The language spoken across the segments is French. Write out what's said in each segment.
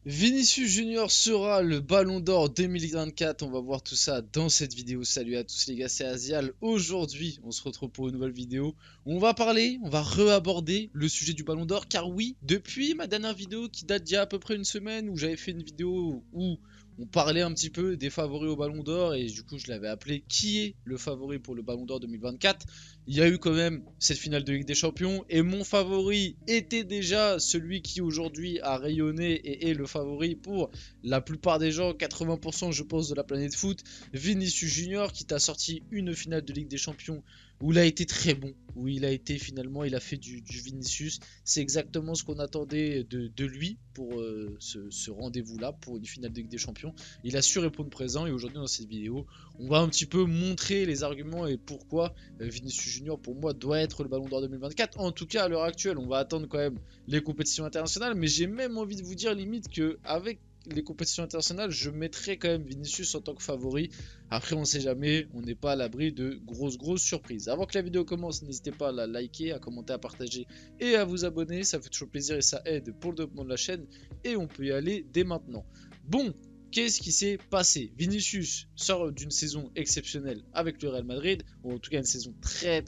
Vinicius Junior sera le Ballon d'Or 2024. On va voir tout ça dans cette vidéo. Salut à tous les gars, c'est Azial. Aujourd'hui, on se retrouve pour une nouvelle vidéo. On va parler, on va re-aborder le sujet du Ballon d'Or. Car oui, depuis ma dernière vidéo qui date d'il y a à peu près une semaine, où j'avais fait une vidéo où on parlait un petit peu des favoris au Ballon d'Or. Et du coup, je l'avais appelé qui est le favori pour le Ballon d'Or 2024. Il y a eu quand même cette finale de Ligue des Champions. Et mon favori était déjà celui qui aujourd'hui a rayonné et est le favori pour la plupart des gens, 80% je pense de la planète foot, Vinicius Junior qui t'a sorti une finale de Ligue des Champions où il a été très bon, où il a été finalement, il a fait du Vinicius, c'est exactement ce qu'on attendait de lui pour ce rendez-vous là, pour une finale de Ligue des Champions. Il a su répondre présent et aujourd'hui dans cette vidéo, on va un petit peu montrer les arguments et pourquoi Vinicius Junior pour moi doit être le Ballon d'Or 2024. En tout cas à l'heure actuelle, on va attendre quand même les compétitions internationales, mais j'ai même envie de vous dire limite que avec les compétitions internationales, je mettrais quand même Vinicius en tant que favori. Après, on sait jamais, on n'est pas à l'abri de grosses surprises. Avant que la vidéo commence, n'hésitez pas à la liker, à commenter, à partager et à vous abonner. Ça fait toujours plaisir et ça aide pour le développement de la chaîne. Et on peut y aller dès maintenant. Bon, qu'est-ce qui s'est passé? Vinicius sort d'une saison exceptionnelle avec le Real Madrid, ou en tout cas une saison très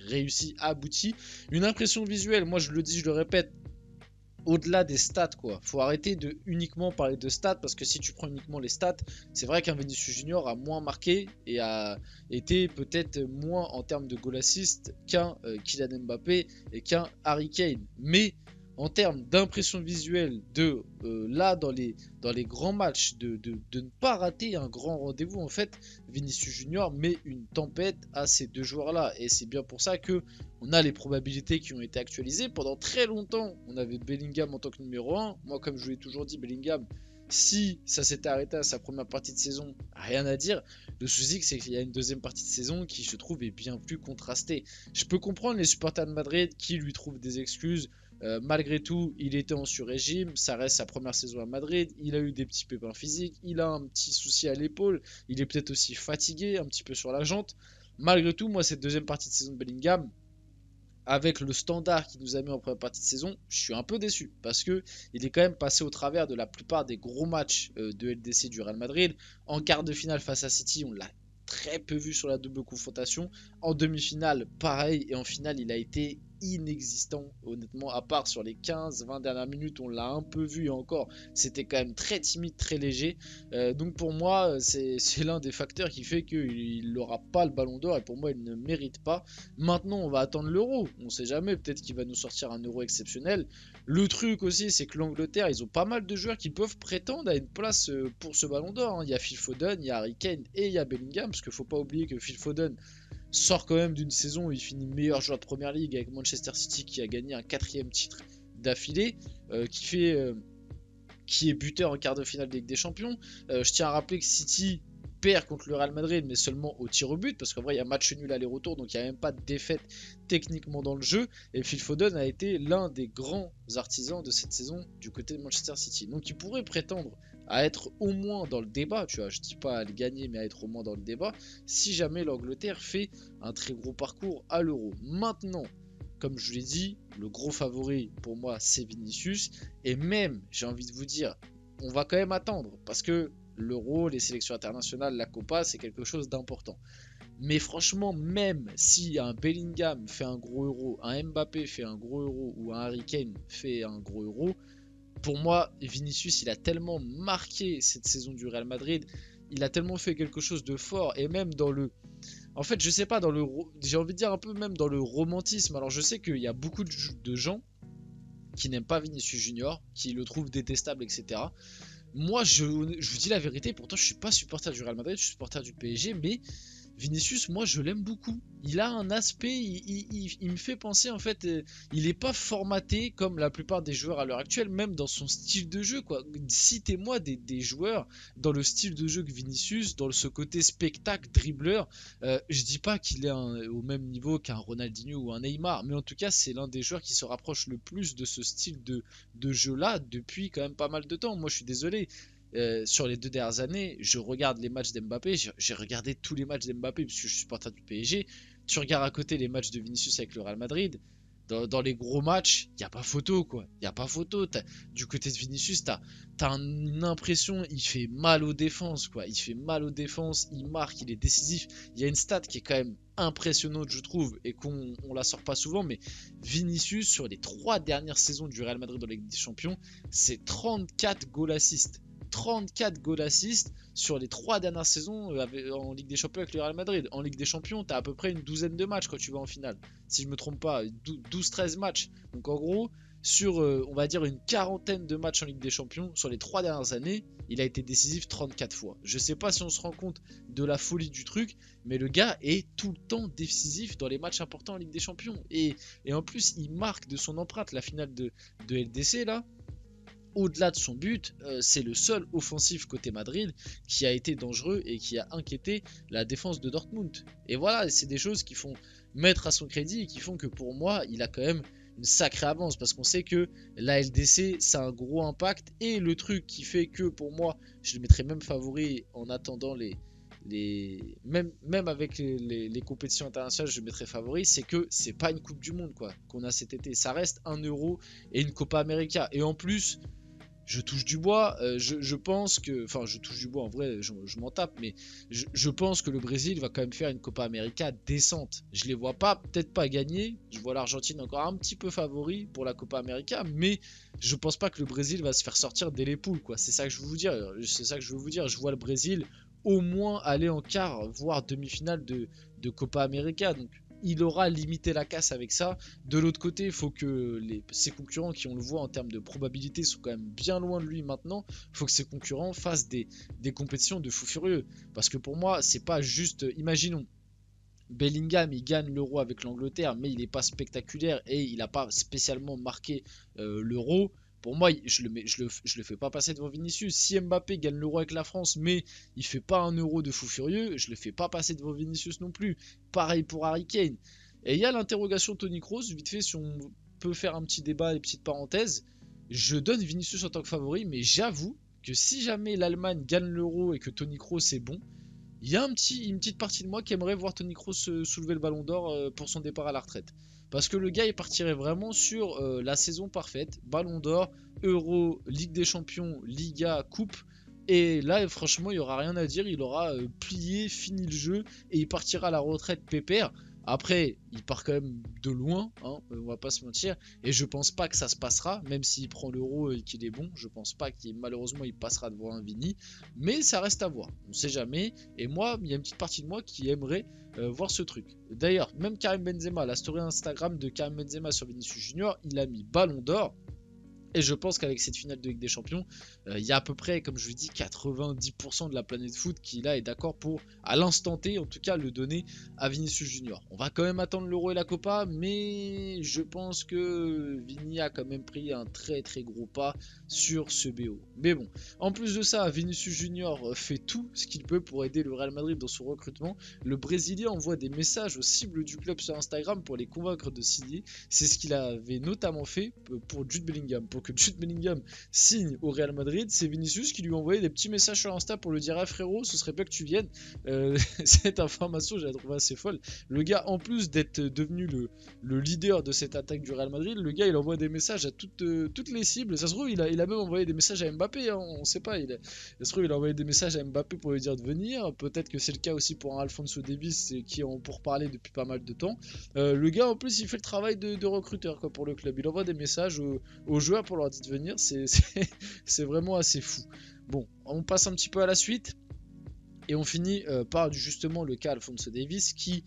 réussie, aboutie. Une impression visuelle, moi je le dis, je le répète, au-delà des stats quoi. Faut arrêter de uniquement parler de stats parce que si tu prends uniquement les stats, c'est vrai qu'un Vinicius Junior a moins marqué et a été peut-être moins en termes de goal assist qu'un Kylian Mbappé et qu'un Harry Kane. Mais en termes d'impression visuelle de là dans les grands matchs de ne pas rater un grand rendez-vous en fait, Vinicius Junior met une tempête à ces deux joueurs là et c'est bien pour ça que on a les probabilités qui ont été actualisées. Pendant très longtemps, on avait Bellingham en tant que numéro 1. Moi, comme je vous l'ai toujours dit, Bellingham, si ça s'était arrêté à sa première partie de saison, rien à dire. Le souci, c'est qu'il y a une deuxième partie de saison qui, je trouve, est bien plus contrastée. Je peux comprendre les supporters de Madrid qui lui trouvent des excuses. Malgré tout, il était en sur-régime, ça reste sa première saison à Madrid, il a eu des petits pépins physiques, il a un petit souci à l'épaule, il est peut-être aussi fatigué, un petit peu sur la jante. Malgré tout, moi, cette deuxième partie de saison de Bellingham, avec le standard qu'il nous a mis en première partie de saison, je suis un peu déçu parce que il est quand même passé au travers de la plupart des gros matchs de LDC du Real Madrid. En quart de finale face à City, on l'a très peu vu sur la double confrontation. En demi-finale, pareil, et en finale, il a été inexistant, honnêtement, à part sur les 15-20 dernières minutes, on l'a un peu vu et encore, c'était quand même très timide, très léger. Donc pour moi, c'est l'un des facteurs qui fait qu'il n'aura pas le ballon d'or et pour moi, il ne mérite pas. Maintenant, on va attendre l'euro. On sait jamais, peut-être qu'il va nous sortir un euro exceptionnel. Le truc aussi, c'est que l'Angleterre, ils ont pas mal de joueurs qui peuvent prétendre à une place pour ce ballon d'or. Il y a Phil Foden, il y a Harry Kane et il y a Bellingham. Parce qu'il ne faut pas oublier que Phil Foden sort quand même d'une saison où il finit meilleur joueur de première ligue avec Manchester City qui a gagné un 4ème titre d'affilée, qui est buteur en quart de finale de Ligue des Champions. Je tiens à rappeler que City perd contre le Real Madrid, mais seulement au tir au but, parce qu'en vrai, il y a match nul aller-retour, donc il n'y a même pas de défaite techniquement dans le jeu. Et Phil Foden a été l'un des grands artisans de cette saison du côté de Manchester City. Donc il pourrait prétendre à être au moins dans le débat, tu vois, je dis pas à le gagner, mais à être au moins dans le débat, si jamais l'Angleterre fait un très gros parcours à l'Euro. Maintenant, comme je l'ai dit, le gros favori pour moi c'est Vinicius. Et même, j'ai envie de vous dire, on va quand même attendre parce que l'Euro, les sélections internationales, la Copa, c'est quelque chose d'important. Mais franchement, même si un Bellingham fait un gros Euro, un Mbappé fait un gros Euro ou un Harry Kane fait un gros Euro, pour moi, Vinicius, il a tellement marqué cette saison du Real Madrid, il a tellement fait quelque chose de fort et même dans le en fait, je sais pas, j'ai envie de dire un peu même dans le romantisme. Alors, je sais qu'il y a beaucoup de gens qui n'aiment pas Vinicius Junior, qui le trouvent détestable, etc. Moi, je vous dis la vérité, pourtant, je suis pas supporter du Real Madrid, je suis supporter du PSG, mais Vinicius, moi je l'aime beaucoup. Il a un aspect, il me fait penser en fait, il est pas formaté comme la plupart des joueurs à l'heure actuelle, même dans son style de jeu quoi. Citez-moi des joueurs dans le style de jeu que Vinicius, dans ce côté spectacle, dribbleur. Je dis pas qu'il est au même niveau qu'un Ronaldinho ou un Neymar, mais en tout cas c'est l'un des joueurs qui se rapproche le plus de ce style de jeu là depuis quand même pas mal de temps. Moi je suis désolé, sur les 2 dernières années, je regarde les matchs d'Mbappé, j'ai regardé tous les matchs d'Mbappé puisque je suis supporter du PSG. Tu regardes à côté les matchs de Vinicius avec le Real Madrid, Dans les gros matchs, il n'y a pas photo, quoi. Il n'y a pas photo. Du côté de Vinicius, t'as une impression, il fait mal aux défenses, quoi. Il fait mal aux défenses, il marque, il est décisif. Il y a une stat qui est quand même impressionnante, je trouve, et qu'on la sort pas souvent, mais Vinicius, sur les 3 dernières saisons du Real Madrid dans la Ligue des Champions, c'est 34 goal assists. 34 goal assists sur les 3 dernières saisons en Ligue des Champions avec le Real Madrid. En Ligue des Champions, tu as à peu près une douzaine de matchs quand tu vas en finale. Si je me trompe pas, 12-13 matchs. Donc en gros, sur on va dire une quarantaine de matchs en Ligue des Champions, sur les 3 dernières années, il a été décisif 34 fois. Je sais pas si on se rend compte de la folie du truc, mais le gars est tout le temps décisif dans les matchs importants en Ligue des Champions. Et en plus, il marque de son empreinte la finale de LDC là. Au-delà de son but, c'est le seul offensif côté Madrid qui a été dangereux et qui a inquiété la défense de Dortmund. Et voilà, c'est des choses qui font mettre à son crédit et qui font que pour moi, il a quand même une sacrée avance parce qu'on sait que la LDC, ça a un gros impact. Et le truc qui fait que pour moi, je le mettrais même favori en attendant même avec les compétitions internationales, je le mettrais favori, c'est que c'est pas une Coupe du Monde quoi qu'on a cet été. Ça reste un Euro et une Copa América. Et en plus, je touche du bois, je pense que, enfin je touche du bois en vrai, je m'en tape, mais je pense que le Brésil va quand même faire une Copa América décente. Je les vois pas, peut-être pas gagner, je vois l'Argentine encore un petit peu favori pour la Copa América, mais je pense pas que le Brésil va se faire sortir dès les poules, quoi. C'est ça que je veux vous dire, je vois le Brésil au moins aller en quart, voire demi-finale de Copa América, donc il aura limité la casse avec ça. De l'autre côté, il faut que ses concurrents qui on le voit en termes de probabilité sont quand même bien loin de lui maintenant. Il faut que ses concurrents fassent des compétitions de fou furieux. Parce que pour moi, c'est pas juste. Imaginons, Bellingham il gagne l'Euro avec l'Angleterre, mais il n'est pas spectaculaire et il n'a pas spécialement marqué l'Euro. Pour moi, je le fais pas passer devant Vinicius. Si Mbappé gagne l'Euro avec la France, mais il fait pas un Euro de fou furieux, je le fais pas passer devant Vinicius non plus. Pareil pour Harry Kane. Et il y a l'interrogation Toni Kroos, vite fait, si on peut faire un petit débat et petite parenthèse. Je donne Vinicius en tant que favori, mais j'avoue que si jamais l'Allemagne gagne l'Euro et que Toni Kroos est bon, il y a une petite partie de moi qui aimerait voir Toni Kroos soulever le ballon d'or pour son départ à la retraite. Parce que le gars il partirait vraiment sur la saison parfaite, ballon d'or, Euro, Ligue des Champions, Liga, Coupe. Et là franchement il n'y aura rien à dire, il aura plié, fini le jeu et il partira à la retraite pépère. Après, il part quand même de loin, hein, on va pas se mentir, et je pense pas que ça se passera, même s'il prend l'Euro et qu'il est bon, je pense pas qu'il malheureusement il passera devant un Vini, mais ça reste à voir, on sait jamais, et moi, il y a une petite partie de moi qui aimerait voir ce truc. D'ailleurs, même Karim Benzema, la story Instagram de Karim Benzema sur Vinicius Junior, il a mis ballon d'or. Et je pense qu'avec cette finale de Ligue des Champions, il y a à peu près, comme je vous dis, 90% de la planète foot qui là est d'accord pour, à l'instant T, en tout cas, le donner à Vinicius Junior. On va quand même attendre l'Euro et la Copa, mais je pense que Vini a quand même pris un très très gros pas sur ce BO. Mais bon, en plus de ça, Vinicius Junior fait tout ce qu'il peut pour aider le Real Madrid dans son recrutement. Le Brésilien envoie des messages aux cibles du club sur Instagram pour les convaincre de signer. C'est ce qu'il avait notamment fait pour Jude Bellingham. Pour que Jude Bellingham signe au Real Madrid, c'est Vinicius qui lui envoyait des petits messages sur Insta pour lui dire: ah frérot, ce serait bien que tu viennes. Cette information, je la trouve assez folle. Le gars, en plus d'être devenu le leader de cette attaque du Real Madrid, le gars il envoie des messages à toutes les cibles. Ça se trouve, il a même envoyé des messages à Mbappé, hein, on sait pas. Ça se trouve, il a envoyé des messages à Mbappé pour lui dire de venir. Peut-être que c'est le cas aussi pour un Alphonso Davies qui en pour parler depuis pas mal de temps. Le gars, en plus, il fait le travail de recruteur quoi, pour le club. Il envoie des messages aux joueurs pour leur dire de venir, c'est vraiment assez fou. Bon, on passe un petit peu à la suite et on finit par justement le cas Alphonso Davies qui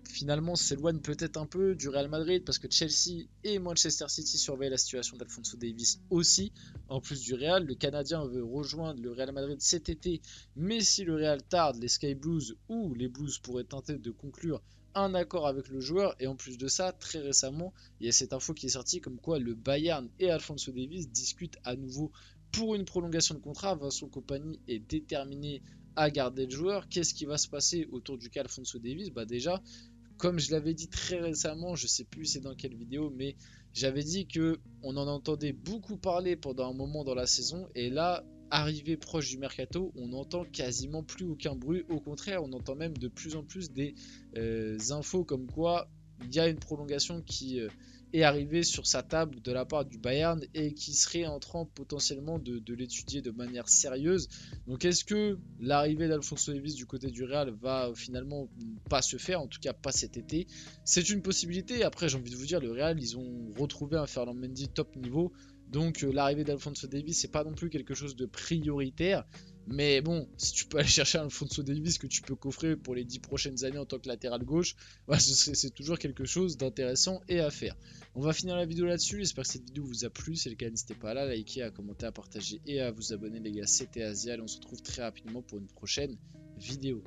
finalement s'éloigne peut-être un peu du Real Madrid parce que Chelsea et Manchester City surveillent la situation d'Alphonso Davies aussi. En plus du Real, le Canadien veut rejoindre le Real Madrid cet été, mais si le Real tarde, les Sky Blues ou les Blues pourraient tenter de conclure un accord avec le joueur. Et en plus de ça, très récemment, il y a cette info qui est sortie comme quoi le Bayern et Alphonso Davies discutent à nouveau pour une prolongation de contrat. Vincent Kompany est déterminé à garder le joueur. Qu'est-ce qui va se passer autour du cas Alphonso Davies? Bah déjà, comme je l'avais dit très récemment, je sais plus c'est dans quelle vidéo, mais j'avais dit que on en entendait beaucoup parler pendant un moment dans la saison, et là, arrivé proche du mercato, on n'entend quasiment plus aucun bruit. Au contraire, on entend même de plus en plus des infos comme quoi il y a une prolongation qui est arrivée sur sa table de la part du Bayern et qui serait en train potentiellement de l'étudier de manière sérieuse. Donc est-ce que l'arrivée d'Alphonso Davies du côté du Real va finalement pas se faire, en tout cas pas cet été? C'est une possibilité. Après, j'ai envie de vous dire, le Real, ils ont retrouvé un Ferland Mendy top niveau. Donc l'arrivée d'Alphonso Davies, c'est pas non plus quelque chose de prioritaire. Mais bon, si tu peux aller chercher un Alphonso Davies que tu peux coffrer pour les 10 prochaines années en tant que latéral gauche, bah, c'est toujours quelque chose d'intéressant et à faire. On va finir la vidéo là-dessus. J'espère que cette vidéo vous a plu. Si c'est le cas, n'hésitez pas à la liker, à commenter, à partager et à vous abonner les gars. C'était Asial. On se retrouve très rapidement pour une prochaine vidéo.